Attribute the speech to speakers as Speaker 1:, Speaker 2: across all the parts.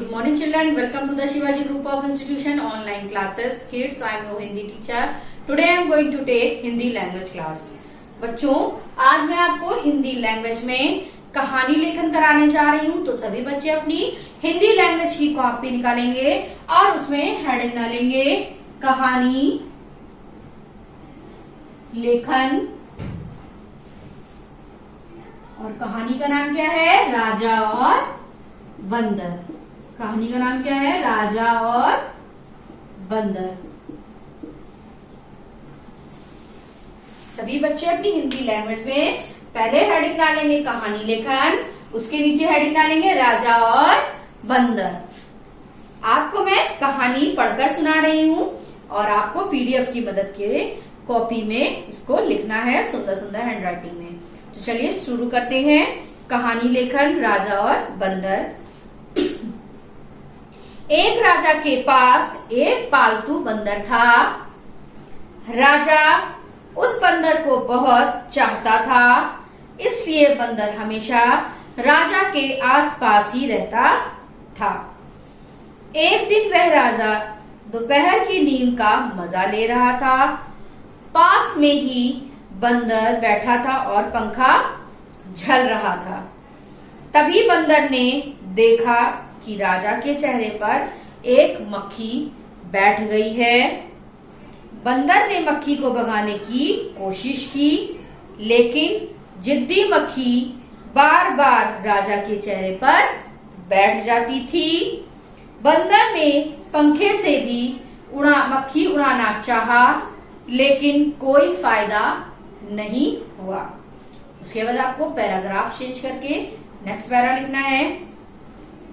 Speaker 1: Good morning children, welcome to the Shivaji Group of Institution online classes. Kids, I am your Hindi teacher. Today I am going to take Hindi language class. बच्चों, आज मैं आपको Hindi language में कहानी लेखन कराने जा रही हूँ। तो सभी बच्चे अपनी हिंदी लैंग्वेज की कॉपी निकालेंगे और उसमें हेडिंग डालेंगे कहानी लेखन। और कहानी का नाम क्या है? राजा और बंदर। कहानी का नाम क्या है? राजा और बंदर। सभी बच्चे अपनी हिंदी लैंग्वेज में पहले हेडिंग डालेंगे कहानी लेखन, उसके नीचे हेडिंग डालेंगे राजा और बंदर। आपको मैं कहानी पढ़कर सुना रही हूँ और आपको पीडीएफ की मदद के कॉपी में इसको लिखना है सुंदर सुंदर हैंडराइटिंग में। तो चलिए शुरू करते हैं। कहानी लेखन राजा और बंदर। एक राजा के पास एक पालतू बंदर था। राजा उस बंदर को बहुत चाहता था, इसलिए बंदर हमेशा राजा के आसपास ही रहता था। एक दिन वह राजा दोपहर की नींद का मजा ले रहा था। पास में ही बंदर बैठा था और पंखा झल रहा था। तभी बंदर ने देखा कि राजा के चेहरे पर एक मक्खी बैठ गई है। बंदर ने मक्खी को भगाने की कोशिश की, लेकिन जिद्दी मक्खी बार बार राजा के चेहरे पर बैठ जाती थी। बंदर ने पंखे से भी मक्खी उड़ाना चाहा, लेकिन कोई फायदा नहीं हुआ। उसके बाद आपको पैराग्राफ चेंज करके नेक्स्ट पैरा लिखना है।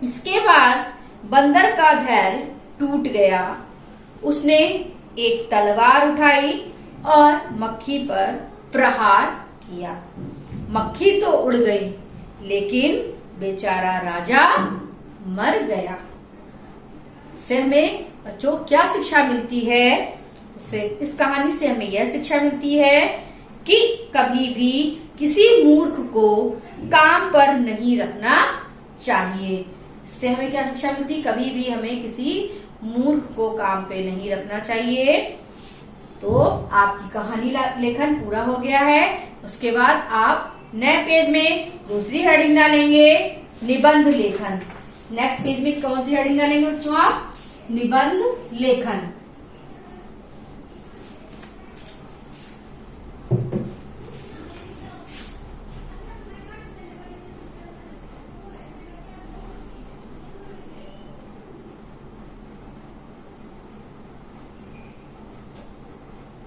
Speaker 1: इसके बाद बंदर का धैर्य टूट गया। उसने एक तलवार उठाई और मक्खी पर प्रहार किया। मक्खी तो उड़ गई, लेकिन बेचारा राजा मर गया। इससे हमें बच्चों क्या शिक्षा मिलती है? इस कहानी से हमें यह शिक्षा मिलती है कि कभी भी किसी मूर्ख को काम पर नहीं रखना चाहिए। इससे हमें क्या शिक्षा मिलती? कभी भी हमें किसी मूर्ख को काम पे नहीं रखना चाहिए। तो आपकी कहानी लेखन पूरा हो गया है। उसके बाद आप नए पेज में दूसरी हेडिंग डालेंगे निबंध लेखन। नेक्स्ट पेज में कौन सी हेडिंग डालेंगे बच्चों आप? निबंध लेखन।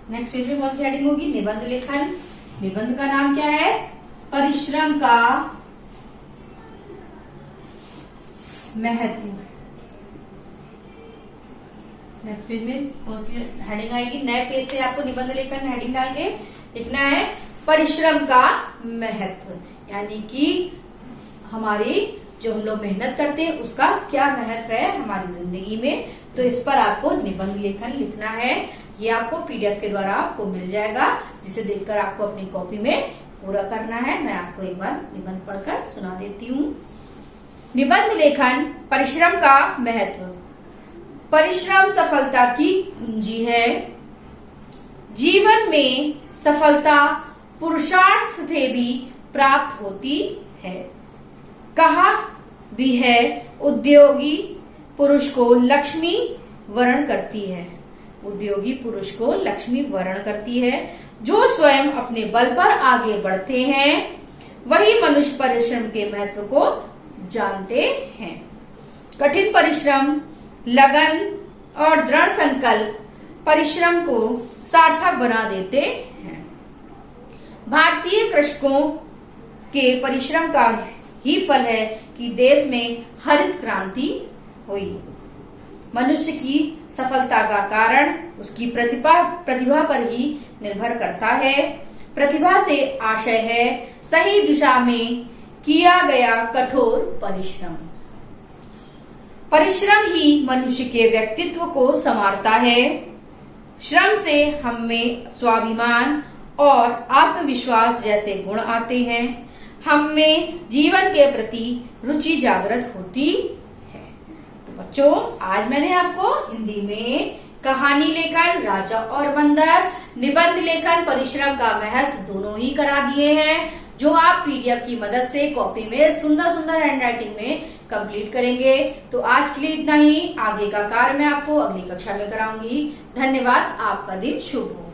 Speaker 1: नेक्स्ट पेज में कौन सी हेडिंग होगी? निबंध लेखन। निबंध का नाम क्या है? परिश्रम का महत्व। नेक्स्ट पेज में कौन सी हेडिंग आएगी? नए पेज से आपको निबंध लेखन हेडिंग डाल के लिखना है परिश्रम का महत्व, यानी कि हमारी जो हम लोग मेहनत करते हैं उसका क्या महत्व है हमारी जिंदगी में। तो इस पर आपको निबंध लेखन लिखना है। ये आपको पीडीएफ के द्वारा आपको मिल जाएगा, जिसे देखकर आपको अपनी कॉपी में पूरा करना है। मैं आपको एक बार निबंध पढ़कर सुना देती हूँ। निबंध लेखन परिश्रम का महत्व। परिश्रम सफलता की कुंजी है। जीवन में सफलता पुरुषार्थ से भी प्राप्त होती है। कहा भी है उद्योगी पुरुष को लक्ष्मी वरण करती है। उद्योगी पुरुष को लक्ष्मी वरण करती है। जो स्वयं अपने बल पर आगे बढ़ते हैं वही मनुष्य परिश्रम के महत्व को जानते हैं। कठिन परिश्रम, लगन और दृढ़ संकल्प परिश्रम को सार्थक बना देते हैं। भारतीय कृषकों के परिश्रम का ही फल है कि देश में हरित क्रांति हुई। मनुष्य की सफलता का कारण उसकी प्रतिभा पर ही निर्भर करता है। प्रतिभा से आशय है सही दिशा में किया गया कठोर परिश्रम। परिश्रम ही मनुष्य के व्यक्तित्व को संवारता है। श्रम से हमें स्वाभिमान और आत्मविश्वास जैसे गुण आते हैं। हम में जीवन के प्रति रुचि जागृत होती है। बच्चों, आज मैंने आपको हिंदी में कहानी लेखन राजा और बंदर, निबंध लेखन परिश्रम का महत्व दोनों ही करा दिए हैं, जो आप पीडीएफ की मदद से कॉपी में सुंदर सुंदर हैंडराइटिंग में कंप्लीट करेंगे। तो आज के लिए इतना ही। आगे का कार्य मैं आपको अगली कक्षा में कराऊंगी। धन्यवाद। आपका दिन शुभ हो।